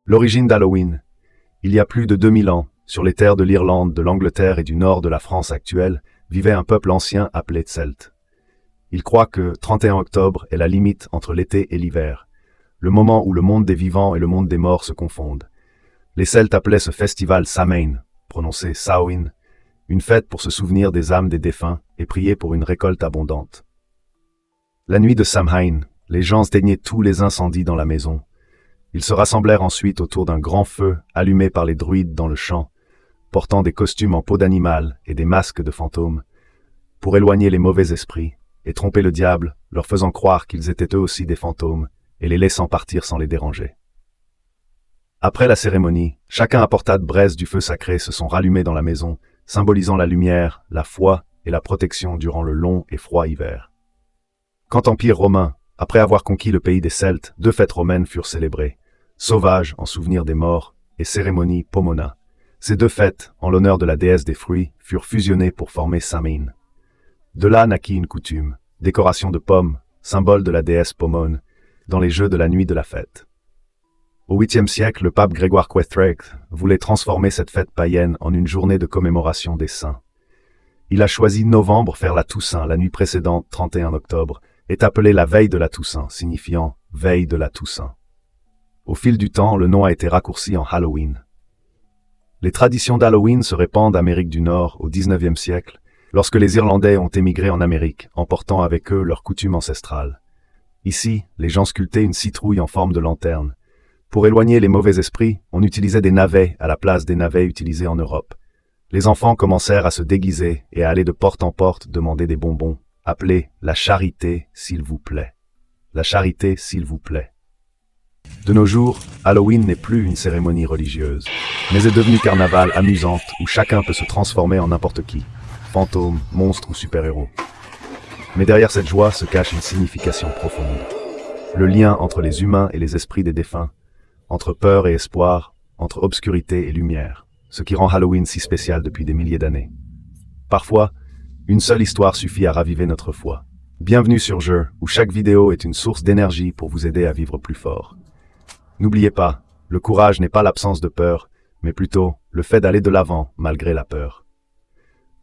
L'origine d'Halloween. Il y a plus de 2000 ans, sur les terres de l'Irlande, de l'Angleterre et du nord de la France actuelle, vivait un peuple ancien appelé Celtes. Ils croient que 31 octobre est la limite entre l'été et l'hiver, le moment où le monde des vivants et le monde des morts se confondent. Les Celtes appelaient ce festival Samhain, prononcé Samhain, une fête pour se souvenir des âmes des défunts et prier pour une récolte abondante. La nuit de Samhain, les gens éteignaient tous les incendies dans la maison. Ils se rassemblèrent ensuite autour d'un grand feu allumé par les druides dans le champ, portant des costumes en peau d'animal et des masques de fantômes, pour éloigner les mauvais esprits et tromper le diable, leur faisant croire qu'ils étaient eux aussi des fantômes et les laissant partir sans les déranger. Après la cérémonie, chacun apporta de braises du feu sacré se sont rallumées dans la maison, symbolisant la lumière, la foi et la protection durant le long et froid hiver. Quand Empire romain, après avoir conquis le pays des Celtes, 2 fêtes romaines furent célébrées, Sauvage en souvenir des morts et Cérémonie Pomona. Ces 2 fêtes, en l'honneur de la déesse des fruits, furent fusionnées pour former Samhain. De là naquit une coutume, décoration de pommes, symbole de la déesse Pomone, dans les jeux de la nuit de la fête. Au 8e siècle, le pape Grégoire XIII voulait transformer cette fête païenne en une journée de commémoration des saints. Il a choisi novembre faire la Toussaint, la nuit précédente, 31 octobre, est appelée la veille de la Toussaint, signifiant veille de la Toussaint. Au fil du temps, le nom a été raccourci en Halloween. Les traditions d'Halloween se répandent d'Amérique du Nord au 19e siècle, lorsque les Irlandais ont émigré en Amérique, emportant avec eux leurs coutumes ancestrales. Ici, les gens sculptaient une citrouille en forme de lanterne. Pour éloigner les mauvais esprits, on utilisait des navets à la place des navets utilisés en Europe. Les enfants commencèrent à se déguiser et à aller de porte en porte demander des bonbons, appelés « la charité, s'il vous plaît ». La charité, s'il vous plaît. De nos jours, Halloween n'est plus une cérémonie religieuse, mais est devenue carnaval amusante où chacun peut se transformer en n'importe qui, fantôme, monstre ou super-héros. Mais derrière cette joie se cache une signification profonde. Le lien entre les humains et les esprits des défunts, entre peur et espoir, entre obscurité et lumière, ce qui rend Halloween si spécial depuis des milliers d'années. Parfois, une seule histoire suffit à raviver notre foi. Bienvenue sur Jeu, où chaque vidéo est une source d'énergie pour vous aider à vivre plus fort. N'oubliez pas, le courage n'est pas l'absence de peur, mais plutôt le fait d'aller de l'avant malgré la peur.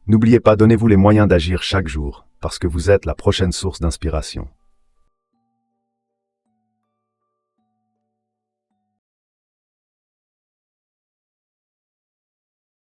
N'oubliez pas, donnez-vous les moyens d'agir chaque jour, parce que vous êtes la prochaine source d'inspiration.